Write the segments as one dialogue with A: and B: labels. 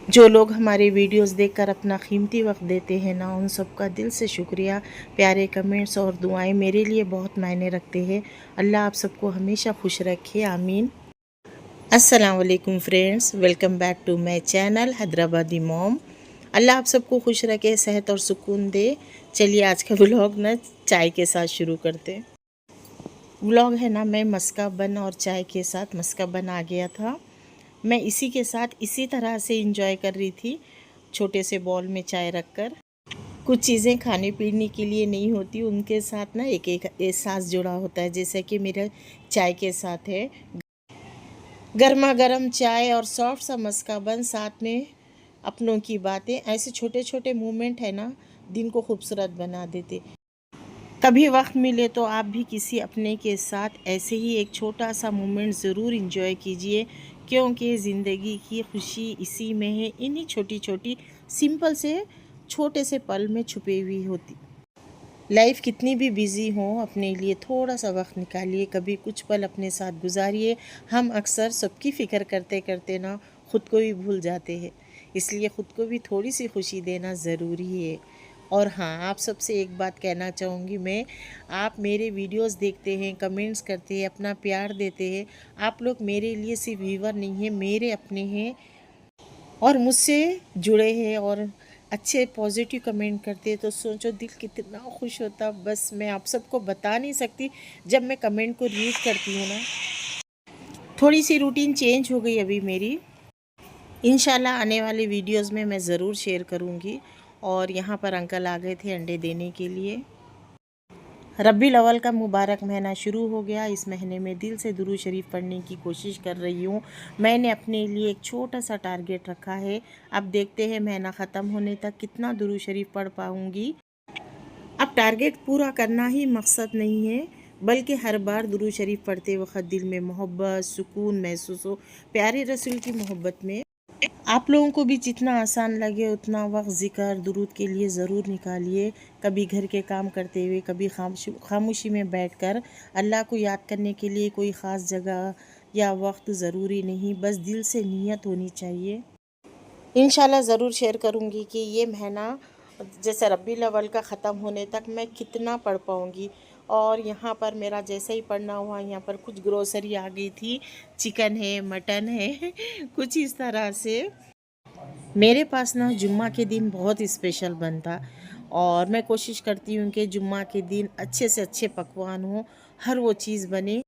A: जो लोग हमारे वीडियोस देखकर अपना कीमती वक्त देते हैं ना, उन सबका दिल से शुक्रिया। प्यारे कमेंट्स और दुआएं मेरे लिए बहुत मायने रखते हैं। अल्लाह आप सबको हमेशा खुश रखे, आमीन। अस्सलाम वालेकुम friends, welcome back to my channel Hyderabadi mom. Allah आप सबको खुश रखे, सेहत और सुकून दे। चलिए आज का व्लॉग ना चाय के साथ शुरू करते हैं। व्लॉग है ना, मैं मस्का बन और चाय के साथ मस्का बन आ गया था। मैं इसी के साथ इसी तरह से इंजॉय कर रही थी, छोटे से बॉल में चाय रखकर। कुछ चीज़ें खाने पीने के लिए नहीं होती, उनके साथ ना एक एक एहसास जुड़ा होता है, जैसे कि मेरे चाय के साथ है। गर्मा गर्म चाय और सॉफ्ट सा मस्का बन, साथ में अपनों की बातें। ऐसे छोटे छोटे मोमेंट है ना, दिन को खूबसूरत बना देते। कभी वक्त मिले तो आप भी किसी अपने के साथ ऐसे ही एक छोटा सा मोमेंट ज़रूर इंजॉय कीजिए, क्योंकि ज़िंदगी की खुशी इसी में है, इन्हीं छोटी छोटी सिंपल से छोटे से पल में छुपी हुई होती। लाइफ कितनी भी बिज़ी हो, अपने लिए थोड़ा सा वक्त निकालिए, कभी कुछ पल अपने साथ गुजारिए। हम अक्सर सबकी फ़िक्र करते करते ना खुद को भी भूल जाते हैं, इसलिए ख़ुद को भी थोड़ी सी खुशी देना ज़रूरी है। और हाँ, आप सबसे एक बात कहना चाहूँगी मैं, आप मेरे वीडियोस देखते हैं, कमेंट्स करते हैं, अपना प्यार देते हैं। आप लोग मेरे लिए सिर्फ व्यूवर नहीं हैं, मेरे अपने हैं और मुझसे जुड़े हैं और अच्छे पॉजिटिव कमेंट करते हैं, तो सोचो दिल कितना खुश होता। बस मैं आप सबको बता नहीं सकती। जब मैं कमेंट को रीड करती हूँ ना, थोड़ी सी रूटीन चेंज हो गई अभी मेरी। इंशाल्लाह आने वाले वीडियोस में मैं ज़रूर शेयर करूँगी। और यहाँ पर अंकल आ गए थे अंडे देने के लिए। रब्बी अव्वल का मुबारक महीना शुरू हो गया। इस महीने में दिल से दुरूद शरीफ पढ़ने की कोशिश कर रही हूँ। मैंने अपने लिए एक छोटा सा टारगेट रखा है। अब देखते हैं महीना ख़त्म होने तक कितना दुरूद शरीफ पढ़ पाऊँगी। अब टारगेट पूरा करना ही मकसद नहीं है, बल्कि हर बार दुरूद शरीफ पढ़ते वक्त दिल में मोहब्बत सुकून महसूस हो, प्यारे रसूल की मोहब्बत में। आप लोगों को भी जितना आसान लगे उतना वक्त ज़िक्र दुरूद के लिए ज़रूर निकालिए। कभी घर के काम करते हुए, कभी खामोशी में बैठकर। अल्लाह को याद करने के लिए कोई ख़ास जगह या वक्त ज़रूरी नहीं, बस दिल से नीयत होनी चाहिए। इंशाल्लाह ज़रूर शेयर करूँगी कि ये महीना जैसे रब्बीउल अव्वल का ख़त्म होने तक मैं कितना पढ़ पाऊँगी। और यहाँ पर मेरा जैसे ही पढ़ना हुआ, यहाँ पर कुछ ग्रोसरी आ गई थी, चिकन है, मटन है कुछ इस तरह से। मेरे पास ना जुम्मा के दिन बहुत स्पेशल बनता, और मैं कोशिश करती हूँ कि जुम्मा के दिन अच्छे से अच्छे पकवान हो, हर वो चीज़ बने।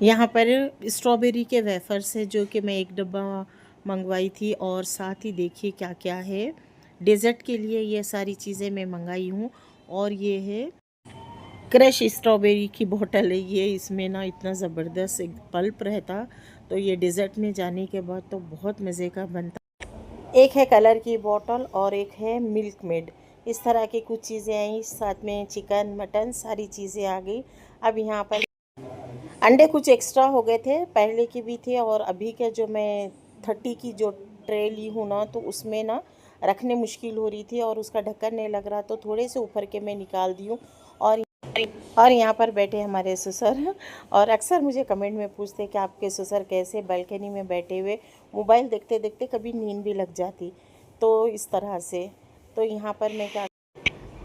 A: यहाँ पर स्ट्रॉबेरी के वेफ़र्स है, जो कि मैं एक डब्बा मंगवाई थी, और साथ ही देखिए क्या क्या है। डेज़र्ट के लिए ये सारी चीज़ें मैं मंगाई हूँ। और ये है क्रश स्ट्रॉबेरी की बोतल है ये, इसमें ना इतना ज़बरदस्त एक पल्प रहता, तो ये डेज़र्ट में जाने के बाद तो बहुत मज़े का बनता। एक है कलर की बोतल और एक है मिल्क मेड। इस तरह की कुछ चीज़ें आई, साथ में चिकन मटन सारी चीज़ें आ गई। अब यहाँ पर अंडे कुछ एक्स्ट्रा हो गए थे, पहले के भी थे, और अभी के जो मैं 30 की जो ट्रे ली हूँ ना, तो उसमें ना रखने मुश्किल हो रही थी और उसका ढक्कन नहीं लग रहा, तो थोड़े से ऊपर के मैं निकाल दी हूँ। और यहाँ पर बैठे हमारे ससुर, और अक्सर मुझे कमेंट में पूछते कि आपके ससुर कैसे बालकनी में बैठे हुए, मोबाइल देखते देखते कभी नींद भी लग जाती, तो इस तरह से। तो यहाँ पर मैं क्या,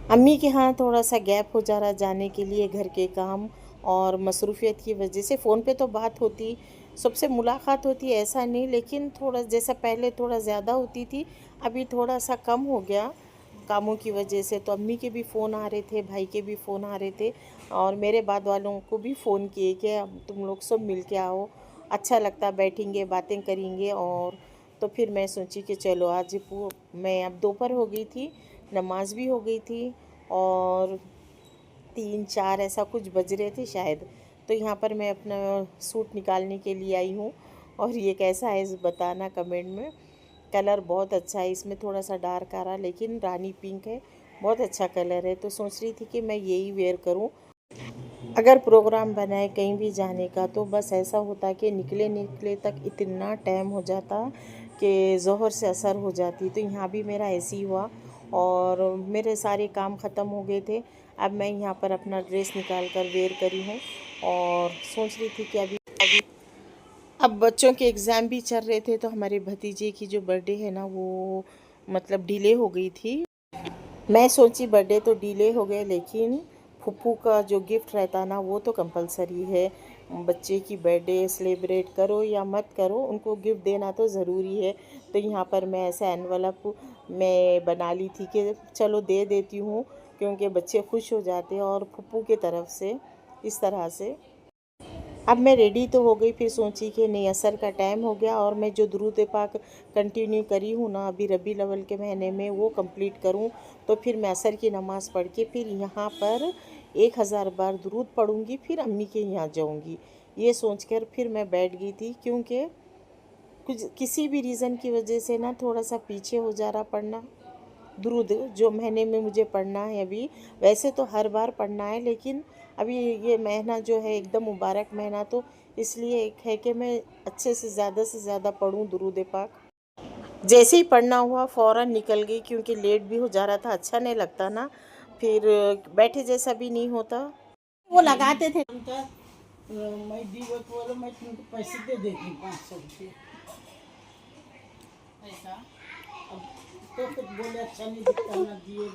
A: अम्मी के यहाँ थोड़ा सा गैप हो जा रहा जाने के लिए, घर के काम और मसरूफ़ियत की वजह से। फ़ोन पे तो बात होती, सबसे मुलाकात होती, ऐसा नहीं, लेकिन थोड़ा जैसा पहले थोड़ा ज़्यादा होती थी, अभी थोड़ा सा कम हो गया कामों की वजह से। तो अम्मी के भी फ़ोन आ रहे थे, भाई के भी फ़ोन आ रहे थे, और मेरे बाद वालों को भी फ़ोन किए कि अब तुम लोग सब मिल के आओ, अच्छा लगता, बैठेंगे बातें करेंगे। और तो फिर मैं सोची कि चलो आज मैं अब दोपहर हो गई थी, नमाज भी हो गई थी, और 3-4 ऐसा कुछ बज रहे थे शायद। तो यहाँ पर मैं अपना सूट निकालने के लिए आई हूँ, और ये कैसा है इस बताना कमेंट में। कलर बहुत अच्छा है, इसमें थोड़ा सा डार्क आ रहा, लेकिन रानी पिंक है, बहुत अच्छा कलर है। तो सोच रही थी कि मैं यही वेयर करूँ। अगर प्रोग्राम बनाए कहीं भी जाने का, तो बस ऐसा होता कि निकले निकले तक इतना टाइम हो जाता कि ज़ोहर से असर हो जाती। तो यहाँ भी मेरा ऐसे ही हुआ, और मेरे सारे काम ख़त्म हो गए थे। अब मैं यहाँ पर अपना ड्रेस निकाल कर वेयर करी हूँ, और सोच रही थी कि अब बच्चों के एग्ज़ाम भी चल रहे थे तो हमारे भतीजे की जो बर्थडे है ना वो मतलब डिले हो गई थी। मैं सोची बर्थडे तो डिले हो गए, लेकिन फूफू का जो गिफ्ट रहता ना वो तो कंपलसरी है। बच्चे की बर्थडे सेलिब्रेट करो या मत करो, उनको गिफ्ट देना तो ज़रूरी है। तो यहाँ पर मैं ऐसा एनवलप मैं बना ली थी कि चलो दे देती हूँ, क्योंकि बच्चे खुश हो जाते हैं और फूफू की तरफ से इस तरह से। अब मैं रेडी तो हो गई, फिर सोची कि नहीं असर का टाइम हो गया और मैं जो दुरूद पाक कंटिन्यू करी हूँ ना अभी रबी अव्वल के महीने में वो कंप्लीट करूँ। तो फिर मैं असर की नमाज़ पढ़ के फिर यहाँ पर 1000 बार दुरूद पढ़ूँगी, फिर अम्मी के यहाँ जाऊँगी। ये सोचकर फिर मैं बैठ गई थी, क्योंकि कुछ किसी भी रीज़न की वजह से ना थोड़ा सा पीछे हो जा रहा पढ़ना। दुरूद जो महीने में मुझे पढ़ना है अभी, वैसे तो हर बार पढ़ना है, लेकिन अभी ये महीना जो है एकदम मुबारक महीना, तो इसलिए एक है कि मैं अच्छे से ज़्यादा पढ़ूं दुरूद पाक। जैसे ही पढ़ना हुआ फ़ौरन निकल गई, क्योंकि लेट भी हो जा रहा था, अच्छा नहीं लगता ना, फिर बैठे जैसा भी नहीं होता। वो लगाते थे
B: मैं दी बोलो मैं तुमको पैसे दे देती 500 रुपये ऐसा। अब तो फिर बोले अच्छा नहीं दिखता ना दिए।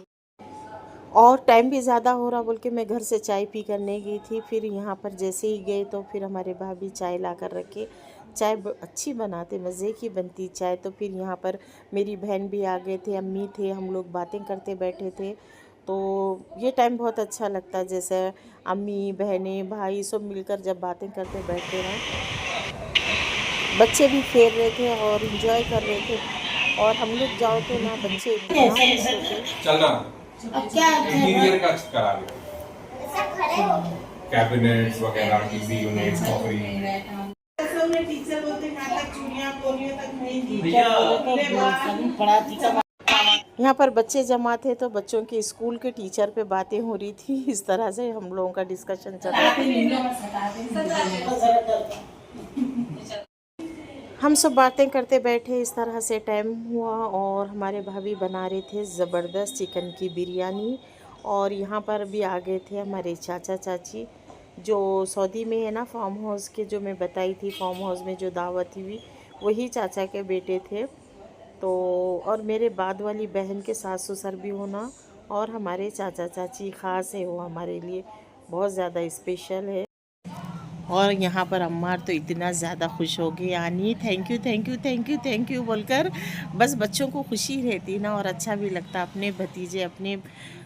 A: और टाइम भी ज़्यादा हो रहा बोल के मैं घर से चाय पी करने गई थी। फिर यहाँ पर जैसे ही गए तो फिर हमारे भाभी चाय ला कर रखे। चाय अच्छी बनाते, मज़े की बनती चाय। तो फिर यहाँ पर मेरी बहन भी आ गए थे, अम्मी थे, हम लोग बातें करते बैठे थे। तो ये टाइम बहुत अच्छा लगता है, जैसे अम्मी बहनें भाई सब मिलकर जब बातें करते बैठते ना। बच्चे भी खेल रहे थे और इन्जॉय कर रहे थे, और हम लोग जाओ तो ना बच्चे इतना खुश होते।
C: चल रहा अब क्या इंटीरियर का करा दिया, कैबिनेट्स वगैरह, टीवी यूनिट, क्रॉकरी।
B: टीचर बोलते नाटक चूड़ियां कोरियों तक नहीं दी।
A: यहाँ पर बच्चे जमा थे तो बच्चों के स्कूल के टीचर पे बातें हो रही थी। इस तरह से हम लोगों का डिस्कशन चल रहा था। हम सब बातें करते बैठे, इस तरह से टाइम हुआ। और हमारे भाभी बना रहे थे ज़बरदस्त चिकन की बिरयानी। और यहाँ पर भी आ गए थे हमारे चाचा चाची, जो सऊदी में है ना, फार्म हाउस के जो मैं बताई थी, फार्म हाउस में जो दावत हुई वही चाचा के बेटे थे। तो और मेरे बाद वाली बहन के सास ससुर भी होना, और हमारे चाचा चाची ख़ास है, वो हमारे लिए बहुत ज़्यादा स्पेशल है। और यहाँ पर अम्मार तो इतना ज़्यादा खुश हो गई, यानी thank you thank you thank you thank you बोलकर। बस बच्चों को खुशी रहती ना, और अच्छा भी लगता अपने भतीजे अपने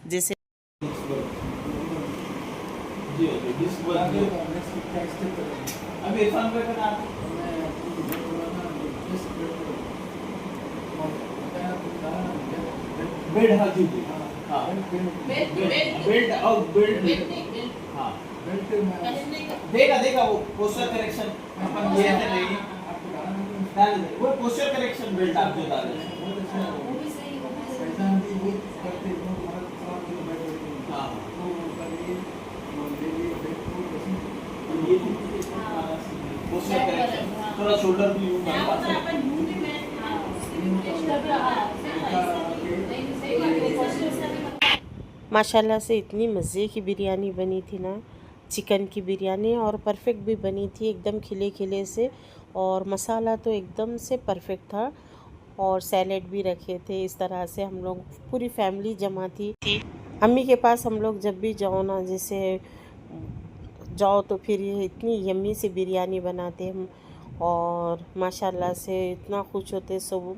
A: जैसे।
B: बेड हाँ जी हाँ बेड और बेड हाँ देगा वो पोस्टर करेक्शन अपन ये है नहीं डाल दे वो पोस्टर करेक्शन बेल्ट आप जो डाल दे वो भी सही है करते हाँ ये पोस्टर करेक्शन थोड़ा शोल्डर भी यूं
A: माशाल्लाह से इतनी मज़े की बिरयानी बनी थी ना, चिकन की बिरयानी, और परफेक्ट भी बनी थी एकदम खिले खिले से। और मसाला तो एकदम से परफेक्ट था, और सैलेड भी रखे थे। इस तरह से हम लोग पूरी फैमिली जमा थी। अम्मी के पास हम लोग जब भी जाओ ना, जैसे जाओ तो फिर ये इतनी यम्मी सी बिरयानी बनाते हम, और माशाल्लाह से इतना खुश होते सब।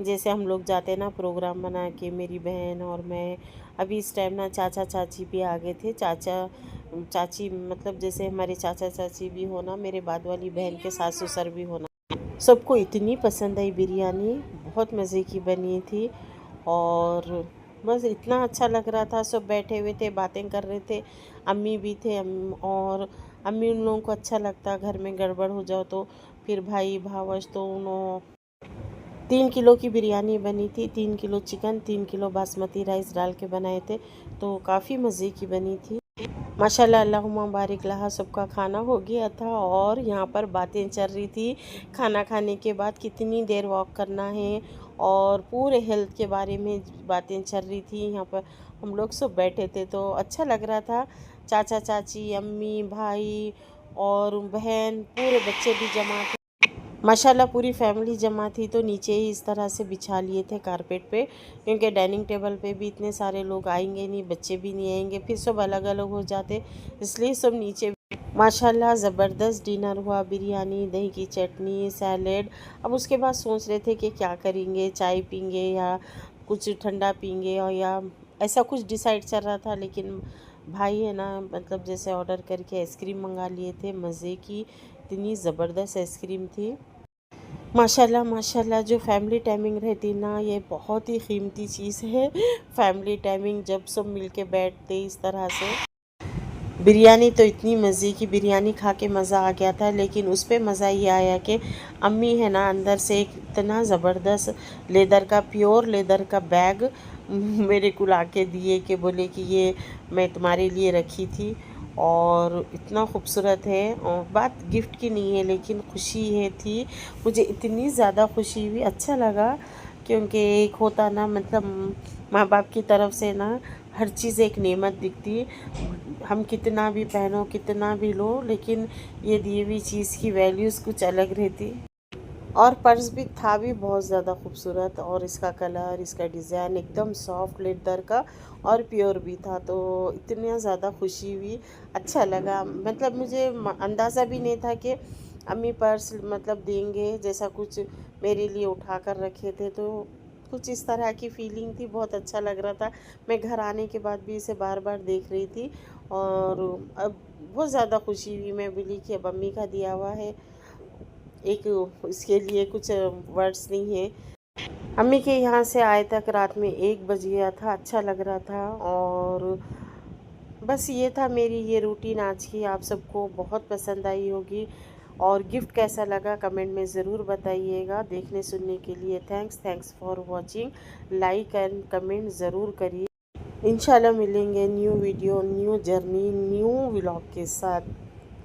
A: जैसे हम लोग जाते ना प्रोग्राम बना के, मेरी बहन और मैं। अभी इस टाइम ना चाचा चाची भी आ गए थे। चाचा चाची मतलब जैसे हमारे चाचा चाची भी होना, मेरे बाद वाली बहन के सास ससुर भी होना। सबको इतनी पसंद आई बिरयानी, बहुत मज़े की बनी थी। और बस इतना अच्छा लग रहा था, सब बैठे हुए थे बातें कर रहे थे। अम्मी भी थे, और अम्मी उन लोगों को अच्छा लगता घर में गड़बड़ हो जाओ तो। फिर भाई भावज तो उन्होंने 3 किलो की बिरयानी बनी थी, 3 kilo chicken, 3 kilo basmati rice डाल के बनाए थे, तो काफ़ी मज़े की बनी थी। माशाल्लाह अल्लाहुम्मा बारिक लहा, सबका खाना हो गया था। और यहाँ पर बातें चल रही थी खाना खाने के बाद कितनी देर वॉक करना है, और पूरे हेल्थ के बारे में बातें चल रही थी। यहाँ पर हम लोग सब बैठे थे तो अच्छा लग रहा था। चाचा चाची, अम्मी, भाई और बहन, पूरे बच्चे भी जमा थे। माशाल्लाह पूरी फैमिली जमा थी तो नीचे ही इस तरह से बिछा लिए थे कारपेट पे, क्योंकि डाइनिंग टेबल पे भी इतने सारे लोग आएंगे नहीं, बच्चे भी नहीं आएंगे, फिर सब अलग अलग हो जाते, इसलिए सब नीचे। माशाल्लाह ज़बरदस्त डिनर हुआ, बिरयानी, दही की चटनी, सैलेड। अब उसके बाद सोच रहे थे कि क्या करेंगे, चाय पीएंगे या कुछ ठंडा पीएंगे और या ऐसा कुछ डिसाइड चल रहा था। लेकिन भाई है ना, मतलब जैसे ऑर्डर करके आइसक्रीम मंगा लिए थे, मज़े की इतनी ज़बरदस्त आइसक्रीम थी। माशाल्लाह माशाल्लाह, जो फैमिली टाइमिंग रहती ना, ये बहुत ही कीमती चीज़ है। फैमिली टाइमिंग जब सब मिलके बैठते इस तरह से। बिरयानी तो इतनी मज़े की बिरयानी खा के मज़ा आ गया था, लेकिन उस पे मज़ा ये आया कि अम्मी है ना, अंदर से एक इतना ज़बरदस्त लेदर का, प्योर लेदर का बैग मेरे को ला के दिए, कि बोले कि ये मैं तुम्हारे लिए रखी थी और इतना खूबसूरत है। और बात गिफ्ट की नहीं है, लेकिन खुशी है थी, मुझे इतनी ज़्यादा खुशी हुई, अच्छा लगा। क्योंकि एक होता ना, मतलब माँ बाप की तरफ से ना हर चीज़ एक नेमत दिखती, हम कितना भी पहनो कितना भी लो, लेकिन ये दी हुई चीज़ की वैल्यूज़ कुछ अलग रहती। और पर्स भी था भी बहुत ज़्यादा खूबसूरत, और इसका कलर, इसका डिज़ाइन एकदम सॉफ्ट लेदर का और प्योर भी था, तो इतना ज़्यादा खुशी हुई, अच्छा लगा। मतलब मुझे अंदाज़ा भी नहीं था कि अम्मी पर्स मतलब देंगे, जैसा कुछ मेरे लिए उठा कर रखे थे, तो कुछ इस तरह की फ़ीलिंग थी, बहुत अच्छा लग रहा था। मैं घर आने के बाद भी इसे बार बार देख रही थी, और अब बहुत ज़्यादा खुशी हुई। मैं बोली कि अब अम्मी का दिया हुआ है, एक इसके लिए कुछ वर्ड्स नहीं है। अम्मी के यहाँ से आए तक रात में 1 बज गया था, अच्छा लग रहा था। और बस ये था मेरी ये रूटीन आज की, आप सबको बहुत पसंद आई होगी। और गिफ्ट कैसा लगा कमेंट में ज़रूर बताइएगा। देखने सुनने के लिए thanks for watching. Like and comment ज़रूर करिए। इंशाल्लाह मिलेंगे new video, new journey, new vlog के साथ।